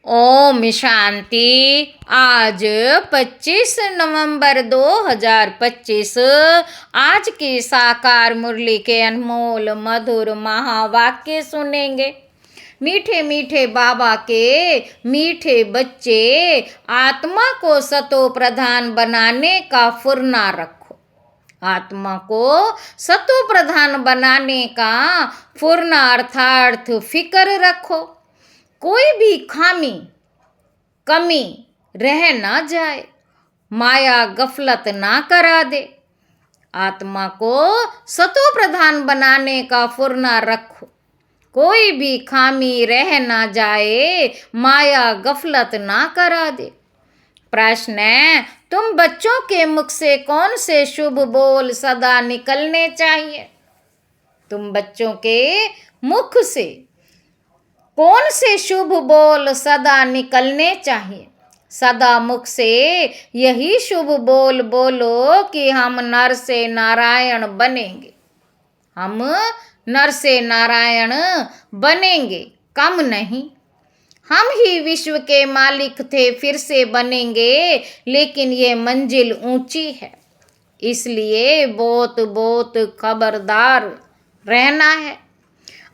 ओम शांति। आज 25 नवंबर 2025 आज की साकार मुरली के अनमोल मधुर महावाक्य सुनेंगे। मीठे मीठे बाबा के मीठे बच्चे, आत्मा को सतो प्रधान बनाने का फुरना रखो। आत्मा को सतो प्रधान बनाने का फुरना अर्थात फिक्र रखो। कोई भी खामी कमी रह ना जाए, माया गफलत ना करा दे। आत्मा को सतो प्रधान बनाने का फुरना रखो। कोई भी खामी रह ना जाए, माया गफलत ना करा दे। प्रश्न है, तुम बच्चों के मुख से कौन से शुभ बोल सदा निकलने चाहिए? तुम बच्चों के मुख से कौन से शुभ बोल सदा निकलने चाहिए? सदा मुख से यही शुभ बोल बोलो कि हम नर से नारायण बनेंगे। हम नर से नारायण बनेंगे, कम नहीं। हम ही विश्व के मालिक थे, फिर से बनेंगे, लेकिन ये मंजिल ऊंची है, इसलिए बहुत बहुत खबरदार रहना है।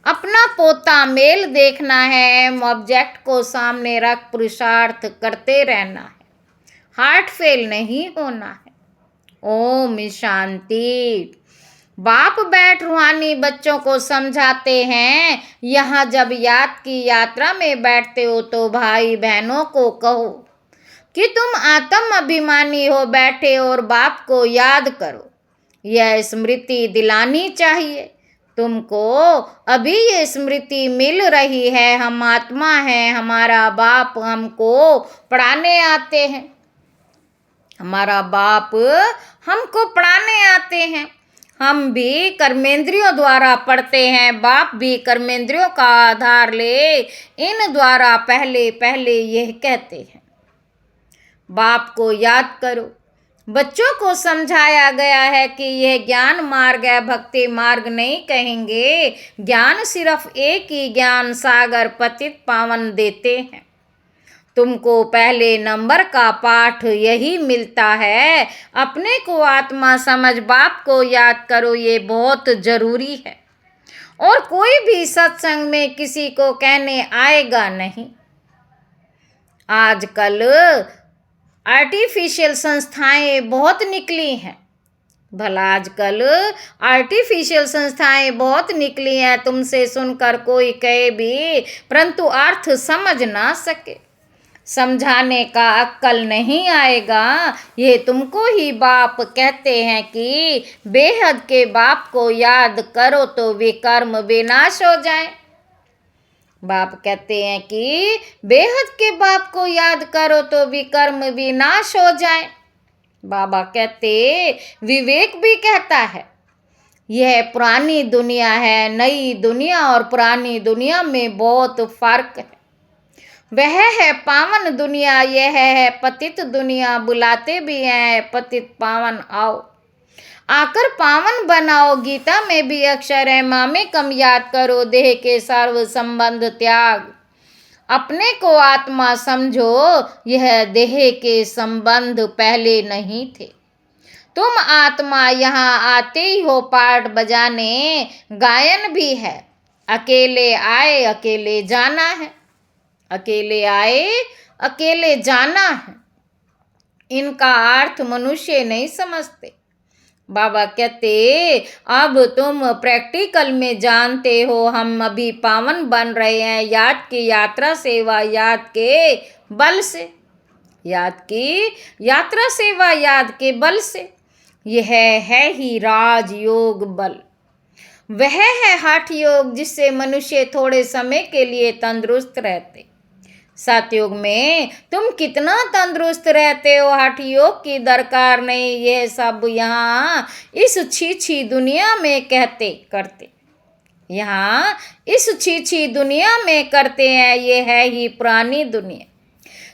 अपना पोता मेल देखना है, ऑब्जेक्ट को सामने रख पुरुषार्थ करते रहना है, हार्ट फेल नहीं होना है। ओम शांति। बाप बैठ रूहानी बच्चों को समझाते हैं, यहाँ जब याद की यात्रा में बैठते हो तो भाई बहनों को कहो कि तुम आत्म अभिमानी हो बैठे और बाप को याद करो। यह स्मृति दिलानी चाहिए तुमको। अभी ये स्मृति मिल रही है, हम आत्मा हैं, हमारा बाप हमको पढ़ाने आते हैं। हमारा बाप हमको पढ़ाने आते हैं। हम भी कर्मेंद्रियों द्वारा पढ़ते हैं, बाप भी कर्मेंद्रियों का आधार ले इन द्वारा पहले पहले यह कहते हैं, बाप को याद करो। बच्चों को समझाया गया है कि यह ज्ञान मार्ग है, भक्ति मार्ग नहीं कहेंगे। ज्ञान सिर्फ एक ही ज्ञान सागर पतित पावन देते हैं। तुमको पहले नंबर का पाठ यही मिलता है, अपने को आत्मा समझ बाप को याद करो, ये बहुत जरूरी है। और कोई भी सत्संग में किसी को कहने आएगा नहीं। आजकल आर्टिफिशियल संस्थाएं बहुत निकली हैं। भला आजकल आर्टिफिशियल संस्थाएं बहुत निकली हैं, तुमसे सुनकर कोई कहे भी परंतु अर्थ समझ ना सके। समझाने का अक्ल नहीं आएगा। ये तुमको ही बाप कहते हैं कि बेहद के बाप को याद करो तो विकर्म विनाश हो जाए। बाप कहते हैं कि बेहद के बाप को याद करो तो विकर्म विनाश हो जाए। बाबा कहते, विवेक भी कहता है, यह पुरानी दुनिया है, नई दुनिया और पुरानी दुनिया में बहुत फर्क है। वह है पावन दुनिया, यह है पतित दुनिया। बुलाते भी हैं पतित पावन आओ, आकर पावन बनाओ। गीता में भी अक्षर है, मामे कम याद करो, देह के सर्व संबंध त्याग। अपने को आत्मा समझो, यह देह के संबंध पहले नहीं थे। तुम आत्मा यहाँ आते ही हो पाठ बजाने, गायन भी है। अकेले आए अकेले जाना है, अकेले आए अकेले जाना है। इनका अर्थ मनुष्य नहीं समझते। बाबा कहते, अब तुम प्रैक्टिकल में जानते हो, हम अभी पावन बन रहे हैं याद की यात्रा सेवा याद के बल से। याद की यात्रा सेवा याद के बल से। यह है ही राजयोग बल। वह है हठ योग, जिससे मनुष्य थोड़े समय के लिए तंदुरुस्त रहते। सतयुग में तुम कितना तंदुरुस्त रहते हो, हठ योग की दरकार नहीं। ये सब यहाँ इस छी दुनिया में कहते करते, यहाँ इस छी दुनिया में करते हैं। ये है ही पुरानी दुनिया।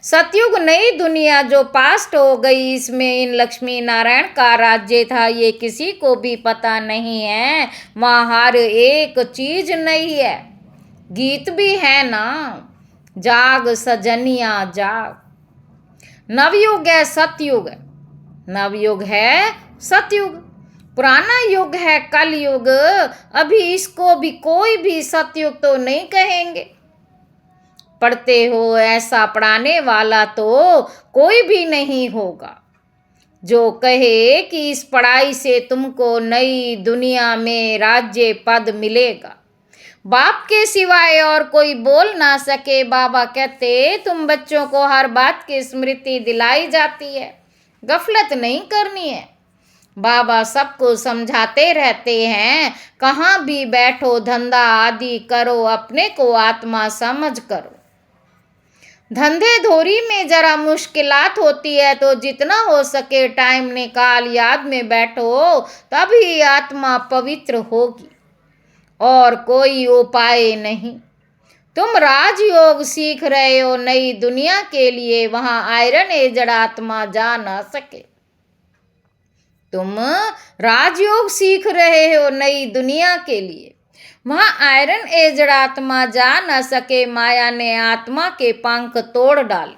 सतयुग नई दुनिया जो पास्ट हो गई, इसमें इन लक्ष्मी नारायण का राज्य था, ये किसी को भी पता नहीं है। वहाँ हर एक चीज नहीं है। गीत भी है ना, जाग सजनिया जाग। नवयुग है सतयुग है, नवयुग है सतयुग, पुराना युग है कलयुग। अभी इसको भी कोई भी सतयुग तो नहीं कहेंगे। पढ़ते हो ऐसा पढ़ाने वाला तो कोई भी नहीं होगा जो कहे कि इस पढ़ाई से तुमको नई दुनिया में राज्य पद मिलेगा। बाप के सिवाय और कोई बोल ना सके। बाबा कहते तुम बच्चों को हर बात की स्मृति दिलाई जाती है, गफलत नहीं करनी है। बाबा सबको समझाते रहते हैं, कहाँ भी बैठो धंधा आदि करो, अपने को आत्मा समझ करो। धंधे धोरी में जरा मुश्किलात होती है तो जितना हो सके टाइम निकाल याद में बैठो, तभी आत्मा पवित्र होगी और कोई उपाय नहीं। तुम राजयोग सीख रहे हो नई दुनिया के लिए, वहां आयरन एजड आत्मा जा ना सके। तुम राजयोग सीख रहे हो नई दुनिया के लिए, वहां आयरन एजड आत्मा जा न सके। माया ने आत्मा के पंख तोड़ डाले।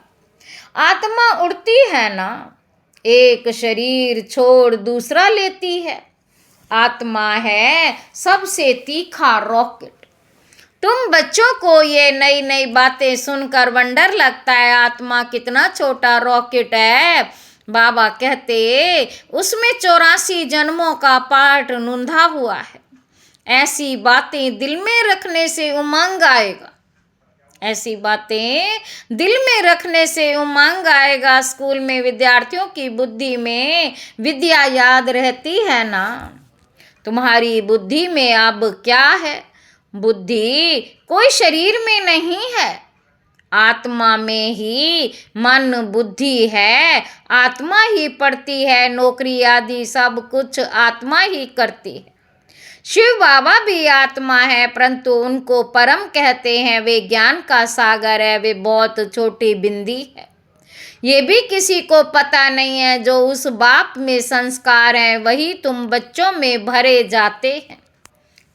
आत्मा उड़ती है ना, एक शरीर छोड़ दूसरा लेती है। आत्मा है सबसे तीखा रॉकेट। तुम बच्चों को ये नई नई बातें सुनकर वंडर लगता है, आत्मा कितना छोटा रॉकेट है। बाबा कहते उसमें 84 जन्मों का पाठ नूंधा हुआ है। ऐसी बातें दिल में रखने से उमंग आएगा, ऐसी बातें दिल में रखने से उमंग आएगा। स्कूल में विद्यार्थियों की बुद्धि में विद्या याद रहती है ना। तुम्हारी बुद्धि में अब क्या है? बुद्धि कोई शरीर में नहीं है, आत्मा में ही मन बुद्धि है। आत्मा ही पढ़ती है, नौकरी आदि सब कुछ आत्मा ही करती है। शिव बाबा भी आत्मा है, परंतु उनको परम कहते हैं। वे ज्ञान का सागर है, वे बहुत छोटी बिंदी है। ये भी किसी को पता नहीं है। जो उस बाप में संस्कार हैं वही तुम बच्चों में भरे जाते हैं।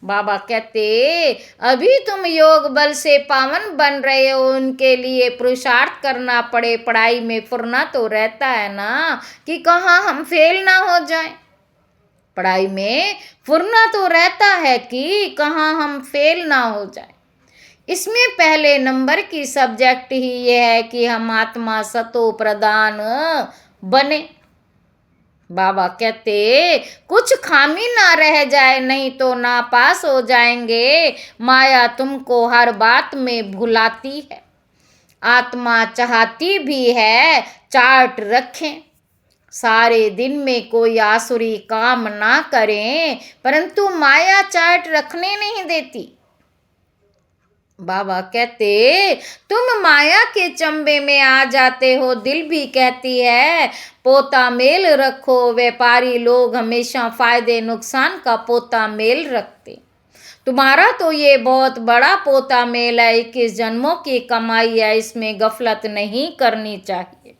बाबा कहते अभी तुम योग बल से पावन बन रहे हो, उनके लिए पुरुषार्थ करना पड़े। पढ़ाई में फुरना तो रहता है ना कि कहाँ हम फेल ना हो जाएं। पढ़ाई में फुरना तो रहता है कि कहाँ हम फेल ना हो जाएं। इसमें पहले नंबर की सब्जेक्ट ही ये है कि हम आत्मा सतो प्रधान बने। बाबा कहते कुछ खामी ना रह जाए, नहीं तो नापास हो जाएंगे। माया तुमको हर बात में भुलाती है। आत्मा चाहती भी है चार्ट रखें, सारे दिन में कोई आसुरी काम ना करें, परंतु माया चार्ट रखने नहीं देती। बाबा कहते तुम माया के चंबे में आ जाते हो। दिल भी कहती है पोता मेल रखो। व्यापारी लोग हमेशा फायदे नुकसान का पोता मेल रखते। तुम्हारा तो ये बहुत बड़ा पोता मेल है, 21 जन्मों की कमाई है, इसमें गफलत नहीं करनी चाहिए।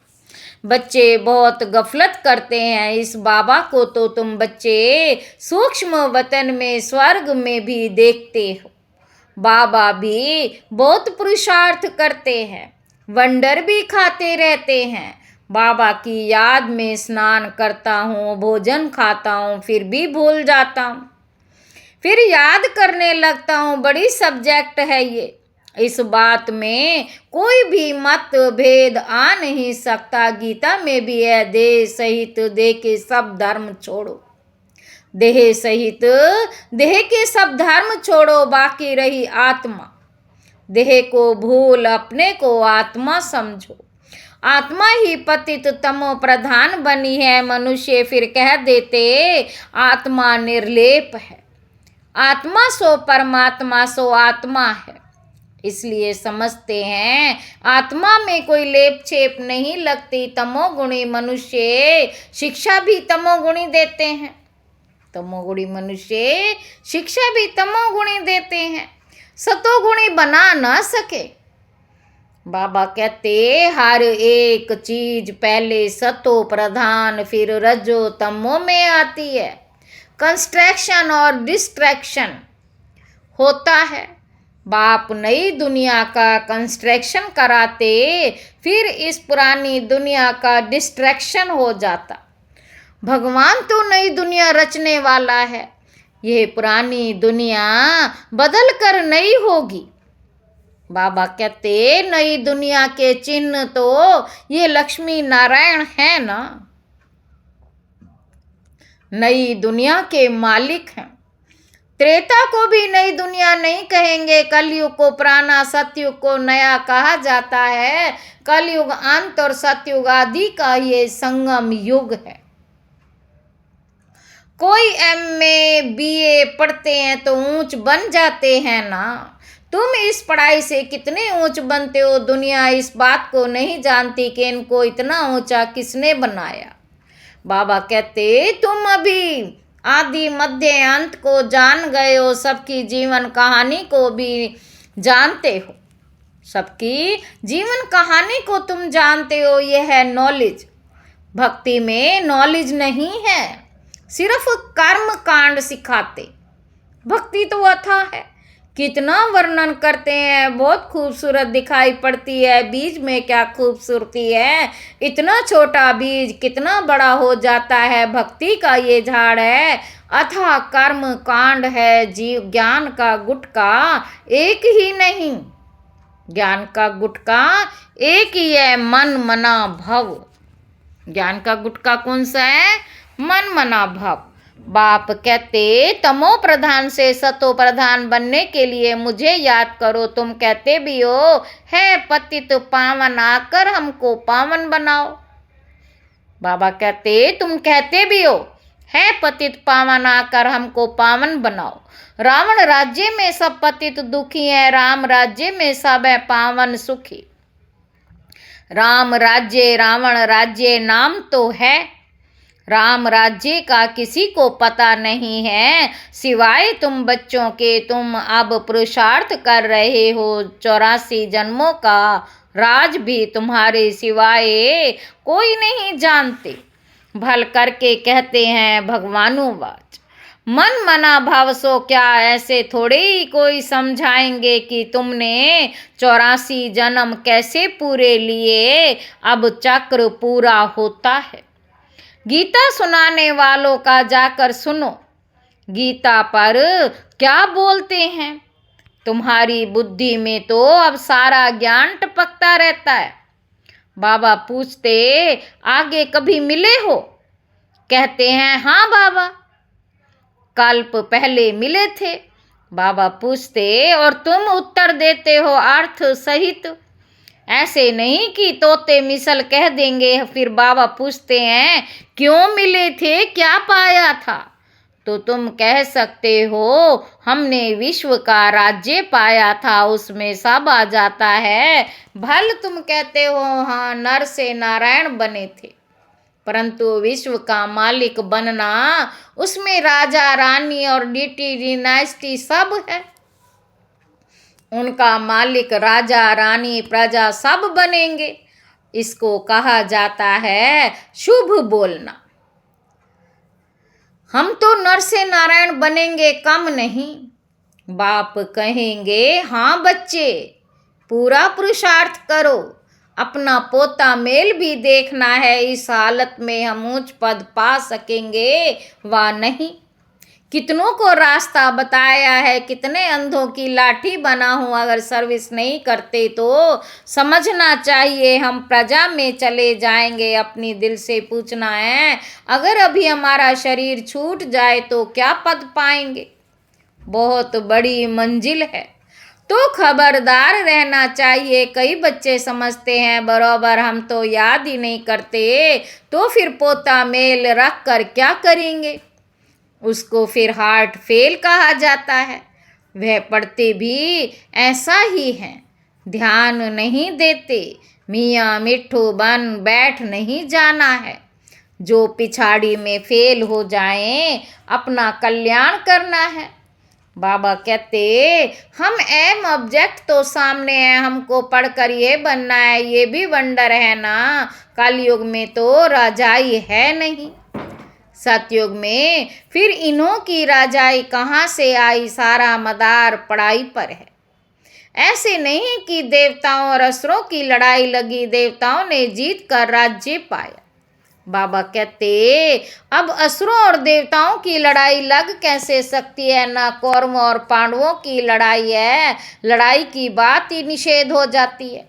बच्चे बहुत गफलत करते हैं। इस बाबा को तो तुम बच्चे सूक्ष्म वतन में स्वर्ग में भी देखते हो। बाबा भी बहुत पुरुषार्थ करते हैं, वंडर भी खाते रहते हैं। बाबा की याद में स्नान करता हूँ, भोजन खाता हूँ, फिर भी भूल जाता हूँ, फिर याद करने लगता हूँ। बड़ी सब्जेक्ट है ये, इस बात में कोई भी मत भेद आ नहीं सकता। गीता में भी है देह सहित देह के सब धर्म छोड़ो। देह सहित देह के सब धर्म छोड़ो, बाकी रही आत्मा। देह को भूल अपने को आत्मा समझो। आत्मा ही पतित तमो प्रधान बनी है। मनुष्य फिर कह देते आत्मा निर्लेप है। आत्मा सो परमात्मा सो आत्मा है, इसलिए समझते हैं आत्मा में कोई लेप छेप नहीं लगती। तमोगुणी मनुष्य शिक्षा भी तमोगुणी देते हैं। तमोगुणी मनुष्य शिक्षा भी तमोगुणी देते हैं, सतोगुणी बना ना सके। बाबा कहते हर एक चीज पहले सतो प्रधान फिर रजो तमो में आती है। कंस्ट्रक्शन और डिस्ट्रैक्शन होता है। बाप नई दुनिया का कंस्ट्रक्शन कराते, फिर इस पुरानी दुनिया का डिस्ट्रैक्शन हो जाता। भगवान तो नई दुनिया रचने वाला है, यह पुरानी दुनिया बदल कर नई होगी। बाबा कहते नई दुनिया के चिन्ह तो ये लक्ष्मी नारायण है ना, नई दुनिया के मालिक हैं। त्रेता को भी नई दुनिया नहीं कहेंगे, कलयुग को पुराना, सतयुग को नया कहा जाता है। कलयुग अंत और सतयुग आदि का ये संगम युग है। कोई एमए बीए पढ़ते हैं तो ऊंच बन जाते हैं ना, तुम इस पढ़ाई से कितने ऊंच बनते हो, दुनिया इस बात को नहीं जानती कि इनको इतना ऊंचा किसने बनाया। बाबा कहते तुम अभी आदि मध्य अंत को जान गए हो, सबकी जीवन कहानी को भी जानते हो, सबकी जीवन कहानी को तुम जानते हो। यह है नॉलेज। भक्ति में नॉलेज नहीं है, सिर्फ कर्म कांड सिखाते। भक्ति तो अथाह है, कितना वर्णन करते हैं, बहुत खूबसूरत दिखाई पड़ती है। बीज में क्या खूबसूरती है, इतना छोटा बीज कितना बड़ा हो जाता है। भक्ति का ये झाड़ है, अथाह कर्म कांड है। जीव ज्ञान का गुटका एक ही नहीं, ज्ञान का गुटका एक ही है, मन मना भव। ज्ञान का गुटका कौन सा है? मन मना भव। बाप कहते तमो प्रधान से सतो प्रधान बनने के लिए मुझे याद करो। तुम कहते भी हो है पतित पावन, आकर हमको पावन बनाओ। बाबा कहते तुम कहते भी हो है पतित पावन, आकर हमको पावन बनाओ। रावण राज्य में सब पतित दुखी है, राम राज्य में सब है पावन सुखी। राम राज्य रावण राज्य नाम तो है, राम राज्य का किसी को पता नहीं है सिवाय तुम बच्चों के। तुम अब पुरुषार्थ कर रहे हो 84 जन्मों का राज भी तुम्हारे सिवाय कोई नहीं जानते। भल करके कहते हैं भगवानुवाच, मन मना भाव सो क्या, ऐसे थोड़े ही कोई समझाएंगे कि तुमने 84 जन्म कैसे पूरे लिए। अब चक्र पूरा होता है। गीता सुनाने वालों का जाकर सुनो, गीता पर क्या बोलते हैं। तुम्हारी बुद्धि में तो अब सारा ज्ञान टपकता रहता है। बाबा पूछते आगे कभी मिले हो? कहते हैं हाँ बाबा, कल्प पहले मिले थे। बाबा पूछते और तुम उत्तर देते हो अर्थ सहित, ऐसे नहीं कि तोते मिसल कह देंगे। फिर बाबा पूछते हैं क्यों मिले थे, क्या पाया था? तो तुम कह सकते हो हमने विश्व का राज्य पाया था, उसमें सब आ जाता है। भल तुम कहते हो हाँ नर से नारायण बने थे, परंतु विश्व का मालिक बनना, उसमें राजा रानी और डीटी डिनास्टी सब है। उनका मालिक राजा रानी प्रजा सब बनेंगे। इसको कहा जाता है शुभ बोलना। हम तो नर से नारायण बनेंगे, कम नहीं। बाप कहेंगे हाँ बच्चे पूरा पुरुषार्थ करो, अपना पोता मेल भी देखना है, इस हालत में हम ऊंच पद पा सकेंगे वा नहीं। कितनों को रास्ता बताया है, कितने अंधों की लाठी बना हूँ, अगर सर्विस नहीं करते तो समझना चाहिए हम प्रजा में चले जाएंगे। अपनी दिल से पूछना है अगर अभी हमारा शरीर छूट जाए तो क्या पद पाएंगे। बहुत बड़ी मंजिल है तो खबरदार रहना चाहिए। कई बच्चे समझते हैं बराबर हम तो याद ही नहीं करते, तो फिर पोता मेल रख कर क्या करेंगे। उसको फिर हार्ट फेल कहा जाता है। वह पढ़ते भी ऐसा ही हैं, ध्यान नहीं देते। मियाँ मिट्ठू बन बैठ नहीं जाना है। जो पिछाड़ी में फेल हो जाएं, अपना कल्याण करना है। बाबा कहते हम एम ऑब्जेक्ट तो सामने है, हमको पढ़कर ये बनना है, ये भी वंडर है ना। कलयुग में तो राजाई है नहीं, सतयुग में फिर इन्हों की राजाई कहाँ से आई। सारा मदार पढ़ाई पर है। ऐसे नहीं कि देवताओं और असुरों की लड़ाई लगी, देवताओं ने जीत कर राज्य पाया। बाबा कहते अब असुरों और देवताओं की लड़ाई लग कैसे सकती है, ना कौरवों और पांडवों की लड़ाई है, लड़ाई की बात ही निषेध हो जाती है।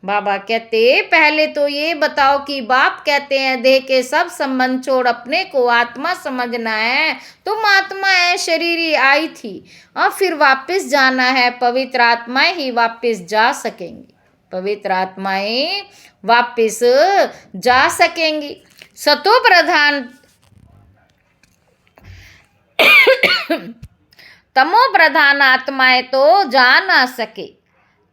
बाबा कहते पहले तो ये बताओ कि बाप कहते हैं देह के सब संबंध छोड़ अपने को आत्मा समझना है। तुम आत्मा है, शरीरी आई थी और फिर वापस जाना है। पवित्र आत्माएं ही वापस जा सकेंगी, पवित्र आत्माएं वापस जा सकेंगी। सतो प्रधान तमो प्रधान आत्माएं तो जा ना सके,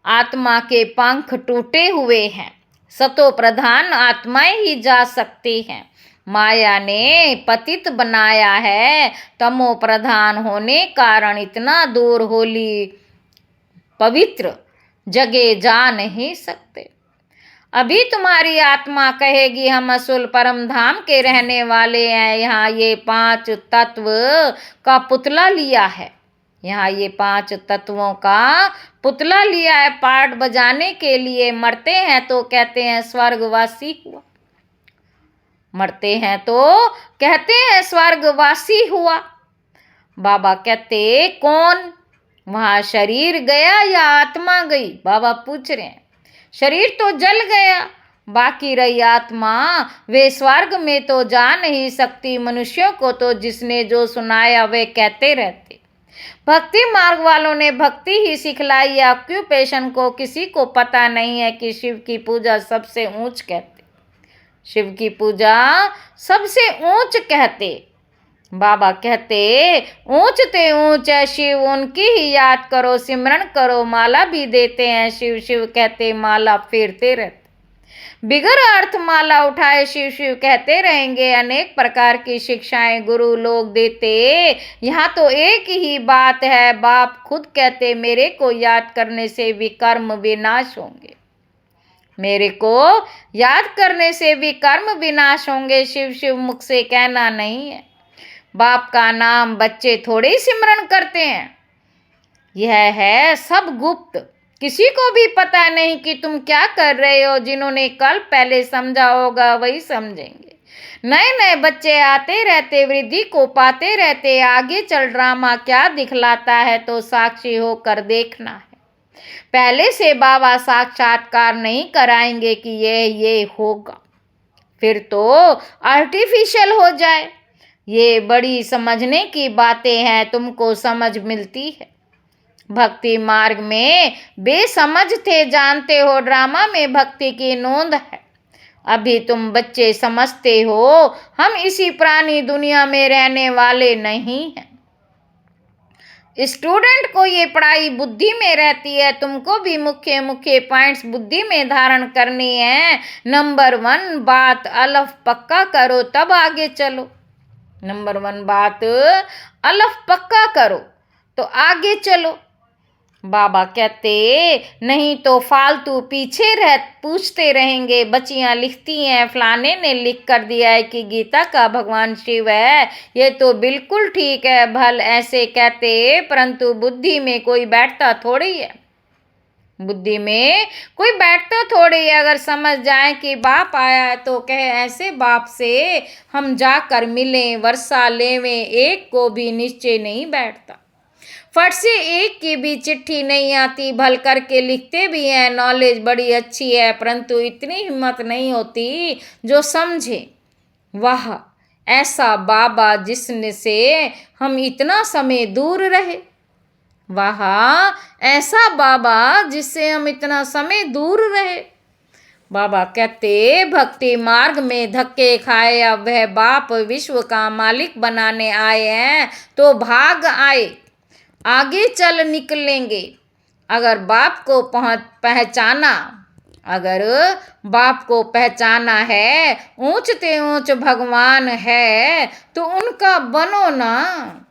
आत्मा के पंख टूटे हुए हैं। सतो प्रधान आत्माएं ही जा सकती हैं। माया ने पतित बनाया है, तमो प्रधान होने कारण इतना दूर होली पवित्र जगह जा नहीं सकते। अभी तुम्हारी आत्मा कहेगी हम असुल परम धाम के रहने वाले हैं, यहाँ ये 5 तत्व का पुतला लिया है, यहाँ ये 5 तत्वों का पुतला लिया है पाठ बजाने के लिए। मरते हैं तो कहते हैं स्वर्गवासी हुआ, मरते हैं तो कहते हैं स्वर्गवासी हुआ। बाबा कहते कौन, वहाँ शरीर गया या आत्मा गई? बाबा पूछ रहे हैं। शरीर तो जल गया, बाकी रही आत्मा, वे स्वर्ग में तो जा नहीं सकती। मनुष्यों को तो जिसने जो सुनाया वे कहते रहते। भक्ति मार्ग वालों ने भक्ति ही सिखलाई। ऑक्यूपेशन को किसी को पता नहीं है कि शिव की पूजा सबसे ऊंच कहते, शिव की पूजा सबसे ऊंच कहते। बाबा कहते ऊंच ते ऊंच है शिव, उनकी ही याद करो, सिमरन करो। माला भी देते हैं शिव शिव कहते, माला फेरते रहते। बिगर अर्थ माला उठाए शिव शिव कहते रहेंगे। अनेक प्रकार की शिक्षाएं गुरु लोग देते, यहाँ तो एक ही बात है। बाप खुद कहते मेरे को याद करने से विकर्म विनाश होंगे, मेरे को याद करने से विकर्म विनाश होंगे। शिव शिव मुख से कहना नहीं है। बाप का नाम बच्चे थोड़े ही सिमरन करते हैं, यह है सब गुप्त, किसी को भी पता नहीं कि तुम क्या कर रहे हो। जिन्होंने कल पहले समझा होगा वही समझेंगे। नए नए बच्चे आते रहते, वृद्धि को पाते रहते। आगे चल ड्रामा क्या दिखलाता है तो साक्षी होकर देखना है। पहले से बाबा साक्षात्कार नहीं कराएंगे कि ये होगा, फिर तो आर्टिफिशियल हो जाए। ये बड़ी समझने की बातें हैं, तुमको समझ मिलती है। भक्ति मार्ग में बेसमझ थे, जानते हो ड्रामा में भक्ति की नोंद है। अभी तुम बच्चे समझते हो, हम इसी पुरानी दुनिया में रहने वाले नहीं हैं। स्टूडेंट को ये पढ़ाई बुद्धि में रहती है, तुमको भी मुख्य मुख्य पॉइंट्स बुद्धि में धारण करनी है। नंबर 1 बात अलफ पक्का करो तब आगे चलो। नंबर 1 बात अलफ पक्का करो तो आगे चलो। बाबा कहते नहीं तो फालतू पीछे पूछते रहेंगे। बच्चियां लिखती हैं फलाने ने लिख कर दिया है कि गीता का भगवान शिव है, ये तो बिल्कुल ठीक है। भल ऐसे कहते, परंतु बुद्धि में कोई बैठता थोड़ी है, बुद्धि में कोई बैठता थोड़ी है। अगर समझ जाए कि बाप आया है तो कहे ऐसे बाप से हम जाकर मिलें, वर्षा लेवें, एक को भी निश्चय नहीं बैठता। फट से एक की भी चिट्ठी नहीं आती। भल करके लिखते भी हैं, नॉलेज बड़ी अच्छी है, परंतु इतनी हिम्मत नहीं होती जो समझे। वाह ऐसा बाबा जिसने से हम इतना समय दूर रहे, वाह ऐसा बाबा जिससे हम इतना समय दूर रहे। बाबा कहते भक्ति मार्ग में धक्के खाए, अब वह बाप विश्व का मालिक बनाने आए हैं तो भाग आए, आगे चल निकलेंगे। अगर बाप को पहचाना, अगर बाप को पहचाना है, ऊंच ते ऊंच भगवान है तो उनका बनो ना।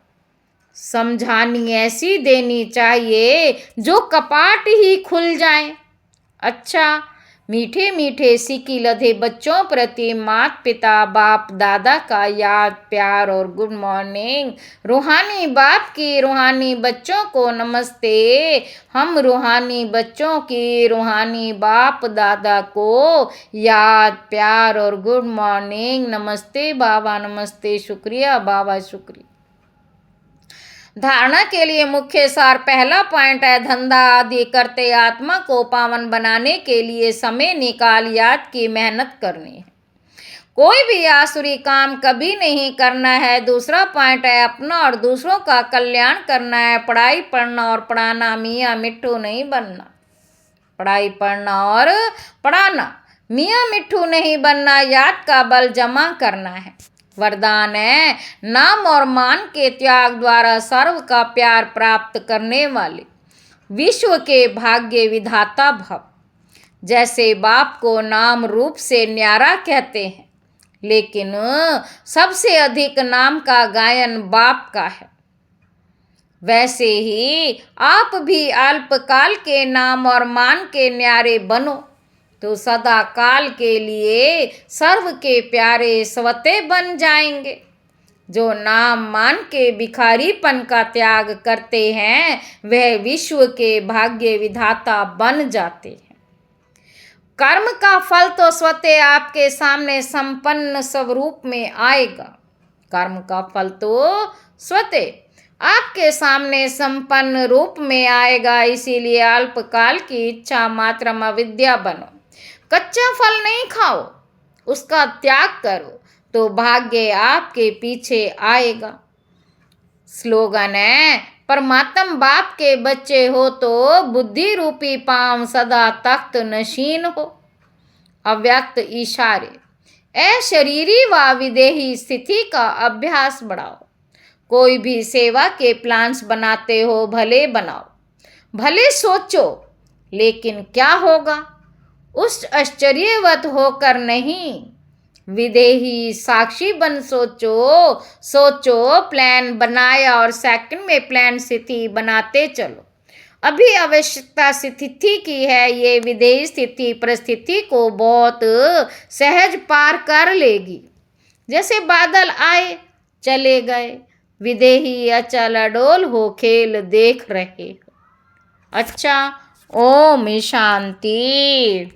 समझानी ऐसी देनी चाहिए जो कपाट ही खुल जाए। अच्छा मीठे मीठे सिक्की लधे बच्चों प्रति माता पिता बाप दादा का याद प्यार और गुड मॉर्निंग। रूहानी बाप की रूहानी बच्चों को नमस्ते। हम रूहानी बच्चों की रूहानी बाप दादा को याद प्यार और गुड मॉर्निंग। नमस्ते बाबा, नमस्ते, शुक्रिया बाबा, शुक्रिया। धारणा के लिए मुख्य सार पहला पॉइंट है, धंधा आदि करते आत्मा को पावन बनाने के लिए समय निकाल याद की मेहनत करनी है। कोई भी आसुरी काम कभी नहीं करना है। दूसरा पॉइंट है, अपना और दूसरों का कल्याण करना है। पढ़ाई पढ़ना और पढ़ाना, मियाँ मिट्ठू नहीं बनना। पढ़ाई पढ़ना और पढ़ाना, मियाँ मिट्ठू नहीं बनना। याद का बल जमा करना है। वरदान है, नाम और मान के त्याग द्वारा सर्व का प्यार प्राप्त करने वाले विश्व के भाग्य विधाता भव। जैसे बाप को नाम रूप से न्यारा कहते हैं, लेकिन सबसे अधिक नाम का गायन बाप का है, वैसे ही आप भी अल्पकाल के नाम और मान के न्यारे बनो तो सदा काल के लिए सर्व के प्यारे स्वते बन जाएंगे। जो नाम मान के भिखारीपन का त्याग करते हैं वह विश्व के भाग्य विधाता बन जाते हैं। कर्म का फल तो स्वतः आपके सामने संपन्न स्वरूप में आएगा। कर्म का फल तो स्वतः आपके सामने संपन्न रूप में आएगा। इसीलिए अल्पकाल की इच्छा मात्र अविद्या बनो। कच्चा फल नहीं खाओ, उसका त्याग करो तो भाग्य आपके पीछे आएगा। स्लोगन है, परमात्म बाप के बच्चे हो तो बुद्धि रूपी पांव सदा तख्त नशीन हो। अव्यक्त इशारे, अशरीरी व विदेही स्थिति का अभ्यास बढ़ाओ। कोई भी सेवा के प्लान्स बनाते हो, भले बनाओ, भले सोचो, लेकिन क्या होगा उस आश्चर्यवत होकर नहीं। विदेही साक्षी बन सोचो, प्लान बनाया और सेकंड में प्लान स्थिति बनाते चलो। अभी आवश्यकता स्थिति की है, ये विदेही स्थिति परिस्थिति को बहुत सहज पार कर लेगी। जैसे बादल आए चले गए, विदेही अचल अडोल हो खेल देख रहे हो। अच्छा, ओम शांति।